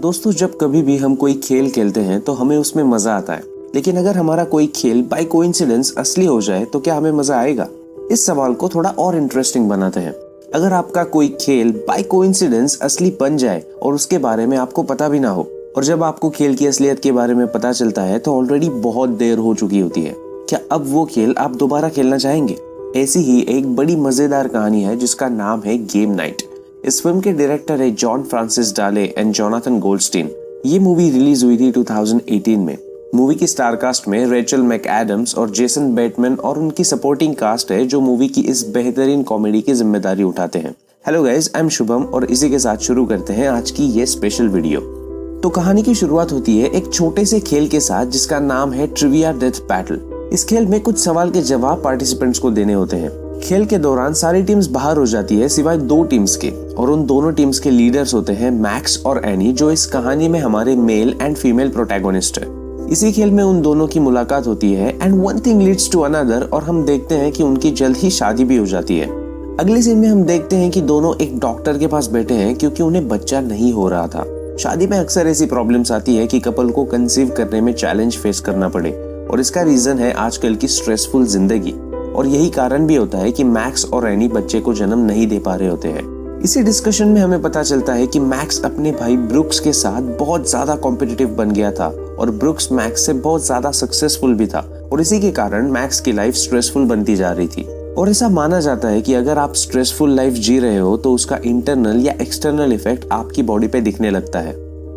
दोस्तों, जब कभी भी हम कोई खेल खेलते हैं तो हमें उसमें मजा आता है, लेकिन अगर हमारा कोई खेल बाय कोइंसिडेंस असली हो जाए तो क्या हमें मजा आएगा? इस सवाल को थोड़ा और इंटरेस्टिंग बनाते हैं। अगर आपका कोई खेल बाय कोइंसिडेंस असली बन जाए और उसके बारे में आपको पता भी ना हो, और जब आपको खेल की असलियत के बारे में पता चलता है तो ऑलरेडी बहुत देर हो चुकी होती है, क्या अब वो खेल आप दोबारा खेलना चाहेंगे? ऐसी ही एक बड़ी मजेदार कहानी है जिसका नाम है गेम नाइट। इस फिल्म के डायरेक्टर है जॉन फ्रांसिस डाले एंड जोनाथन गोल्डस्टीन। ये मूवी रिलीज हुई थी 2018 में। मूवी की स्टार कास्ट में रेचल मैकएडम्स और जेसन बेटमैन और उनकी सपोर्टिंग कास्ट है जो मूवी की इस बेहतरीन कॉमेडी की जिम्मेदारी उठाते हैं। Hello guys, I am Shubham और इसी के साथ शुरू करते हैं आज की ये स्पेशल वीडियो। तो कहानी की शुरुआत होती है एक छोटे से खेल के साथ जिसका नाम है ट्रिविया डेथ बैटल। इस खेल में कुछ सवाल के जवाब पार्टिसिपेंट्स को देने होते हैं। खेल के दौरान सारी टीम्स बाहर हो जाती है सिवाय दो टीम्स के, और उन दोनों टीम्स के लीडर्स होते हैं मैक्स और एनी, जो इस कहानी में हमारे मेल एंड फीमेल प्रोटैगोनिस्ट है। इसी खेल में उन दोनों की मुलाकात होती है and one thing leads to another, और हम देखते हैं कि उनकी जल्द ही शादी भी हो जाती है। अगले सीन में हम देखते हैं कि दोनों एक डॉक्टर के पास बैठे हैं क्योंकि उन्हें बच्चा नहीं हो रहा था। शादी में अक्सर ऐसी प्रॉब्लम्स आती है कि कपल को कंसीव करने में चैलेंज फेस करना पड़े, और इसका रीजन है आजकल की स्ट्रेसफुल जिंदगी, और यही कारण भी होता है कि मैक्स और एनी बच्चे को जन्म नहीं दे पा रहे होते हैं। इसी डिस्कशन में हमें पता चलता है कि मैक्स अपने भाई ब्रुक्स के साथ बहुत ज्यादा कॉम्पिटिटिव बन गया था, और ब्रुक्स मैक्स से बहुत ज्यादा सक्सेसफुल भी था, और इसी के कारण मैक्स की लाइफ स्ट्रेसफुल बनती जा रही थी। और ऐसा माना जाता है कि अगर आप स्ट्रेसफुल लाइफ जी रहे हो तो उसका इंटरनल या एक्सटर्नल इफेक्ट आपकी बॉडी पे दिखने लगता है।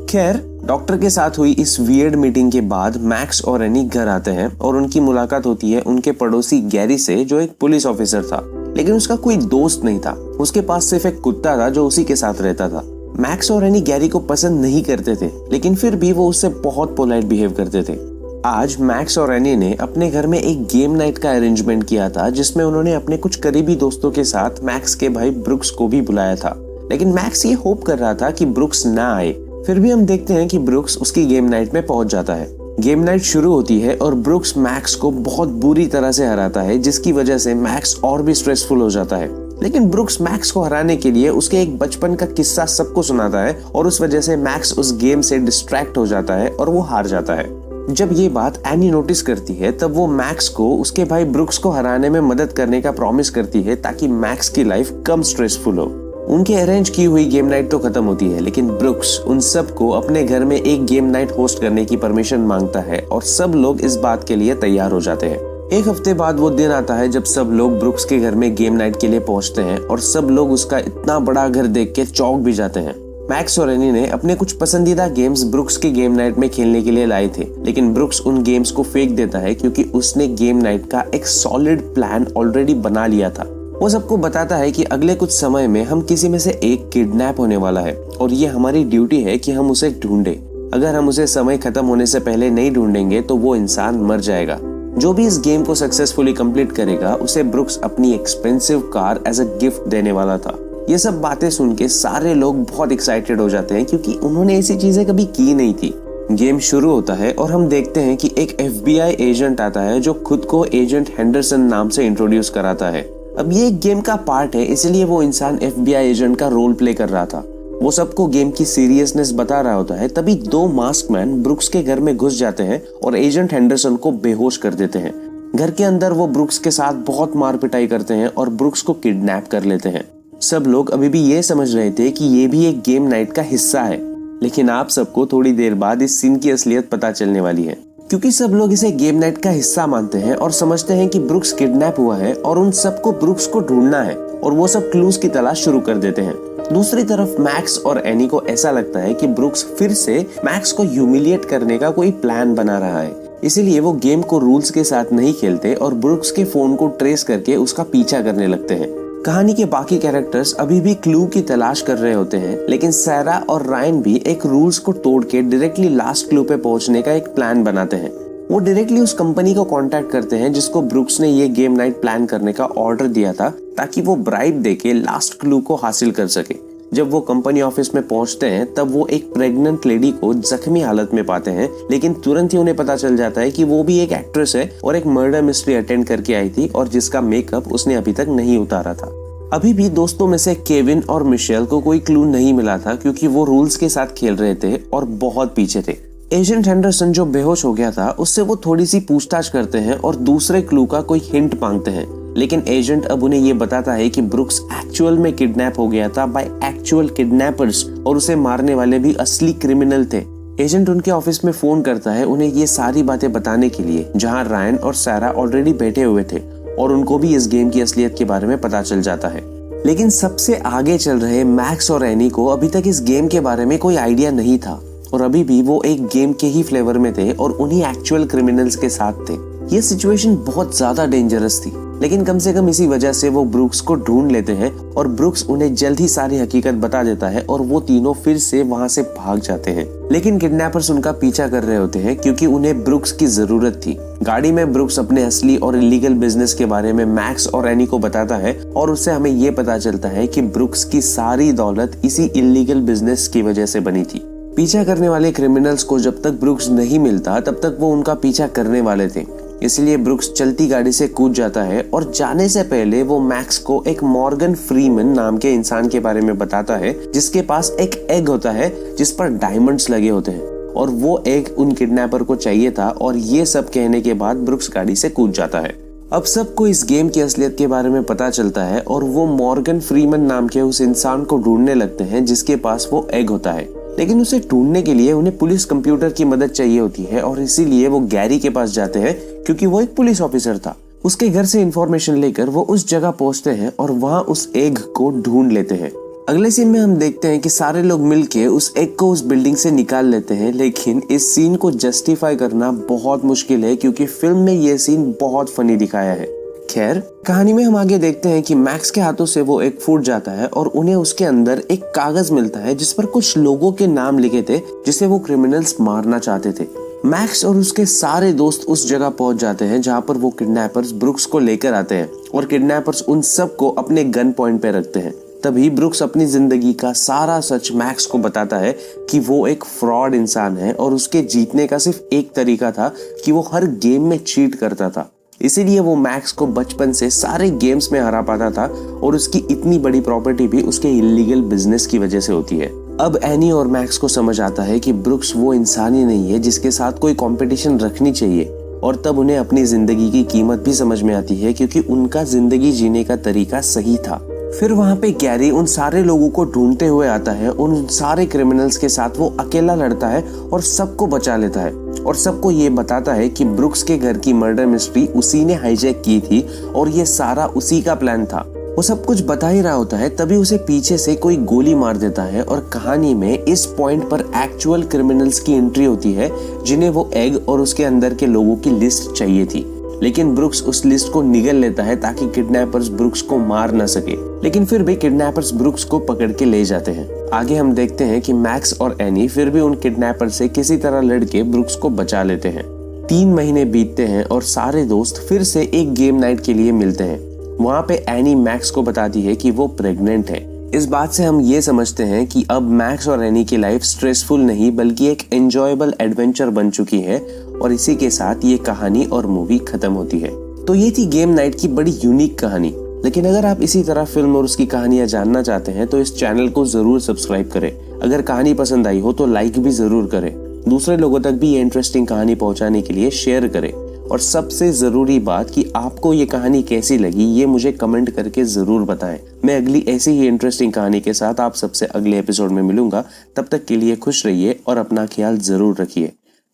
खैर, डॉक्टर के साथ हुई इस वियर्ड मीटिंग के बाद मैक्स और एनी घर आते हैं और उनकी मुलाकात होती है उनके पड़ोसी गैरी से, जो एक पुलिस ऑफिसर था, लेकिन उसका कोई दोस्त नहीं था। उसके पास सिर्फ एक कुत्ता था जो उसी के साथ रहता था। मैक्स और एनी गैरी को पसंद नहीं करते थे, लेकिन फिर भी वो उससे बहुत पोलाइट बिहेव करते थे। आज मैक्स और एनी ने अपने घर में एक गेम नाइट का अरेंजमेंट किया था जिसमें उन्होंने अपने कुछ करीबी दोस्तों के साथ मैक्स के भाई ब्रुक्स को भी बुलाया था, लेकिन मैक्स ये होप कर रहा था कि ब्रुक्स ना आए। फिर भी हम देखते हैं कि ब्रुक्स उसकी गेम नाइट में पहुंच जाता है। गेम नाइट शुरू होती है और ब्रुक्स मैक्स को बहुत बुरी तरह से हराता है, जिसकी वजह से मैक्स और भी स्ट्रेसफुल हो जाता है। लेकिन ब्रुक्स मैक्स को हराने के लिए उसके एक बचपन का किस्सा सबको सुनाता है, और उस वजह से मैक्स उस गेम से डिस्ट्रैक्ट हो जाता है और वो हार जाता है। जब ये बात एनी नोटिस करती है तब वो मैक्स को उसके भाई ब्रुक्स को हराने में मदद करने का प्रॉमिस करती है ताकि मैक्स की लाइफ कम स्ट्रेसफुल हो। उनके अरेंज की हुई गेम नाइट तो खत्म होती है, लेकिन ब्रुक्स उन सब को अपने घर में एक गेम नाइट होस्ट करने की परमिशन मांगता है और सब लोग इस बात के लिए तैयार हो जाते हैं। एक हफ्ते बाद वो दिन आता है जब सब लोग ब्रुक्स के घर में गेम नाइट के लिए पहुंचते हैं, और सब लोग उसका इतना बड़ा घर देख के चौंक भी जाते हैं। मैक्स और एनी ने अपने कुछ पसंदीदा गेम्स ब्रुक्स के गेम नाइट में खेलने के लिए लाए थे, लेकिन ब्रुक्स उन गेम्स को फेंक देता है क्योंकि उसने गेम नाइट का एक सॉलिड प्लान ऑलरेडी बना लिया था। वो सबको बताता है कि अगले कुछ समय में हम किसी में से एक किडनैप होने वाला है, और ये हमारी ड्यूटी है कि हम उसे ढूंढें। अगर हम उसे समय खत्म होने से पहले नहीं ढूंढेंगे तो वो इंसान मर जाएगा। जो भी इस गेम को सक्सेसफुली कंप्लीट करेगा उसे ब्रुक्स अपनी expensive car as a gift देने वाला था। ये सब बातें सुन के सारे लोग बहुत एक्साइटेड हो जाते हैं क्योंकि उन्होंने ऐसी चीजें कभी की नहीं थी। गेम शुरू होता है और हम देखते हैं कि एक FBI एजेंट आता है जो खुद को एजेंट हेंडरसन नाम से इंट्रोड्यूस कराता है। अब ये एक गेम का पार्ट है, इसलिए वो इंसान FBI एजेंट का रोल प्ले कर रहा था। वो सबको गेम की सीरियसनेस बता रहा होता है, तभी दो मास्क मैन ब्रुक्स के घर में घुस जाते हैं और एजेंट हेंडरसन को बेहोश कर देते हैं। घर के अंदर वो ब्रुक्स के साथ बहुत मार पिटाई करते हैं और ब्रुक्स को किडनैप कर लेते हैं। सब लोग अभी भी ये समझ रहे थे कि ये भी एक गेम नाइट का हिस्सा है, लेकिन आप सबको थोड़ी देर बाद इस सीन की असलियत पता चलने वाली है, क्योंकि सब लोग इसे गेम नाइट का हिस्सा मानते हैं और समझते हैं कि ब्रुक्स किडनैप हुआ है और उन सबको ब्रुक्स को ढूंढना है, और वो सब क्लूज की तलाश शुरू कर देते हैं। दूसरी तरफ मैक्स और एनी को ऐसा लगता है कि ब्रुक्स फिर से मैक्स को ह्यूमिलिएट करने का कोई प्लान बना रहा है, इसीलिए वो गेम को रूल्स के साथ नहीं खेलते और ब्रुक्स के फोन को ट्रेस करके उसका पीछा करने लगते हैं। कहानी के बाकी कैरेक्टर्स अभी भी क्लू की तलाश कर रहे होते हैं, लेकिन सैरा और रायन भी एक रूल्स को तोड़ के डायरेक्टली लास्ट क्लू पे पहुंचने का एक प्लान बनाते हैं। वो डायरेक्टली उस कंपनी को कांटेक्ट करते हैं जिसको ब्रुक्स ने ये गेम नाइट प्लान करने का ऑर्डर दिया था, ताकि वो ब्राइब देके लास्ट क्लू को हासिल कर सके। जब वो कंपनी ऑफिस में पहुंचते हैं तब वो एक प्रेग्नेंट लेडी को जख्मी हालत में पाते हैं, लेकिन तुरंत ही उन्हें पता चल जाता है कि वो भी एक एक्ट्रेस है और एक मर्डर मिस्ट्री अटेंड करके आई थी और जिसका मेकअप उसने अभी तक नहीं उतारा था। अभी भी दोस्तों में से केविन और मिशेल को कोई क्लू नहीं मिला था क्योंकि वो रूल्स के साथ खेल रहे थे और बहुत पीछे थे। एजेंट हेंडरसन जो बेहोश हो गया था उससे वो थोड़ी सी पूछताछ करते हैं और दूसरे क्लू का कोई हिंट मांगते हैं, लेकिन एजेंट अब उन्हें ये बताता है कि ब्रुक्स एक्चुअल में किडनैप हो गया था बाय एक्चुअल किडनैपर्स और उसे मारने वाले भी असली क्रिमिनल थे। एजेंट उनके ऑफिस में फोन करता है उन्हें ये सारी बातें बताने के लिए, जहां रायन और सारा ऑलरेडी बैठे हुए थे और उनको भी इस गेम की असलियत के बारे में पता चल जाता है। लेकिन सबसे आगे चल रहे मैक्स और एनी को अभी तक इस गेम के बारे में कोई आइडिया नहीं था और अभी भी वो एक गेम के ही फ्लेवर में थे और उन्हीं एक्चुअल क्रिमिनल्स के साथ थे। ये सिचुएशन बहुत ज्यादा डेंजरस थी, लेकिन कम से कम इसी वजह से वो ब्रुक्स को ढूंढ लेते हैं और ब्रुक्स उन्हें जल्द ही सारी हकीकत बता देता है और वो तीनों फिर से वहां से भाग जाते हैं। लेकिन किडनैपर्स उनका पीछा कर रहे होते हैं क्योंकि उन्हें ब्रुक्स की जरूरत थी। गाड़ी में ब्रुक्स अपने असली और इलीगल बिजनेस के बारे में मैक्स और एनी को बताता है और उससे हमें ये पता चलता है कि ब्रुक्स की सारी दौलत इसी इलीगल बिजनेस की वजह से बनी थी। पीछा करने वाले क्रिमिनल्स को जब तक ब्रुक्स नहीं मिलता तब तक वो उनका पीछा करने वाले थे, इसलिए ब्रुक्स चलती गाड़ी से कूद जाता है और जाने से पहले वो मैक्स को एक मॉर्गन फ्रीमैन नाम के इंसान के बारे में बताता है जिसके पास एक एग होता है जिस पर डायमंड्स लगे होते हैं और वो एग उन किडनैपर को चाहिए था। और ये सब कहने के बाद ब्रुक्स गाड़ी से कूद जाता है। अब सबको इस गेम की असलियत के बारे में पता चलता है और वो मॉर्गन फ्रीमैन नाम के उस इंसान को ढूंढने लगते हैं जिसके पास वो एग होता है, लेकिन उसे ढूंढने के लिए उन्हें पुलिस कंप्यूटर की मदद चाहिए होती है और इसीलिए वो गैरी के पास जाते हैं क्योंकि वो एक पुलिस ऑफिसर था। उसके घर से इंफॉर्मेशन लेकर वो उस जगह पहुंचते हैं और वहां उस एग को ढूंढ लेते हैं। अगले सीन में हम देखते हैं कि सारे लोग मिलके उस एग को उस बिल्डिंग से निकाल लेते हैं, लेकिन इस सीन को जस्टिफाई करना बहुत मुश्किल है क्योंकि फिल्म में ये सीन बहुत फनी दिखाया है। खैर, कहानी में हम आगे देखते हैं कि मैक्स के हाथों से वो एग फूट जाता है और उन्हें उसके अंदर एक कागज मिलता है जिस पर कुछ लोगों के नाम लिखे थे जिसे वो क्रिमिनल्स मारना चाहते थे। मैक्स और उसके सारे दोस्त उस जगह पहुंच जाते हैं जहां पर वो किडनैपर्स ब्रुक्स को लेकर आते हैं और किडनैपर्स उन सबको अपने गन पॉइंट पे रखते हैं। तभी ब्रुक्स अपनी जिंदगी का सारा सच मैक्स को बताता है कि वो एक फ्रॉड इंसान है और उसके जीतने का सिर्फ एक तरीका था कि वो हर गेम में चीट करता था, इसीलिए वो मैक्स को बचपन से सारे गेम्स में हरा पाता था और उसकी इतनी बड़ी प्रॉपर्टी भी उसके इलीगल बिजनेस की वजह से होती है। अब एनी और मैक्स को समझ आता है कि ब्रुक्स वो इंसान ही नहीं है जिसके साथ कोई कंपटीशन रखनी चाहिए और तब उन्हें अपनी जिंदगी की कीमत भी समझ में आती है क्योंकि उनका जिंदगी जीने का तरीका सही था। फिर वहां पे गैरी उन सारे लोगों को ढूंढते हुए आता है, उन सारे क्रिमिनल्स के साथ वो अकेला लड़ता है और सबको बचा लेता है और सबको ये बताता है कि ब्रुक्स के घर की मर्डर मिस्ट्री उसी ने हाईजैक की थी और ये सारा उसी का प्लान था। वो सब कुछ बता ही रहा होता है तभी उसे पीछे से कोई गोली मार देता है और कहानी में इस पॉइंट पर एक्चुअल क्रिमिनल्स की एंट्री होती है जिन्हें वो एग और उसके अंदर के लोगों की लिस्ट चाहिए थी। लेकिन ब्रुक्स उस लिस्ट को निगल लेता है ताकि किडनैपर्स ब्रुक्स को मार न सके, लेकिन फिर भी किडनैपर्स ब्रुक्स को पकड़ के ले जाते हैं। आगे हम देखते हैं कि मैक्स और एनी फिर भी उन किडनैपर से किसी तरह लड़के ब्रुक्स को बचा लेते हैं। 3 महीने बीतते हैं और सारे दोस्त फिर से एक गेम नाइट के लिए मिलते हैं। वहाँ पे एनी मैक्स को बताती है कि वो प्रेग्नेंट है। इस बात से हम ये समझते हैं कि अब मैक्स और एनी की लाइफ स्ट्रेसफुल नहीं बल्कि एक एंजॉयबल एडवेंचर बन चुकी है और इसी के साथ ये कहानी और मूवी खत्म होती है। तो ये थी गेम नाइट की बड़ी यूनिक कहानी। लेकिन अगर आप इसी तरह फिल्म और उसकी कहानियां जानना चाहते हैं तो इस चैनल को जरूर सब्सक्राइब करें। अगर कहानी पसंद आई हो तो लाइक भी जरूर करें। दूसरे लोगों तक भी ये इंटरेस्टिंग कहानी पहुंचाने के लिए शेयर करें और सबसे जरूरी बात कि आपको ये कहानी कैसी लगी ये मुझे कमेंट करके जरूर बताएं। मैं अगली ऐसी ही इंटरेस्टिंग कहानी के साथ आप सबसे अगले एपिसोड में मिलूंगा। तब तक के लिए खुश रहिए और अपना ख्याल जरूर रखिए।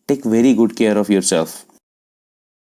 Take very good care of yourself.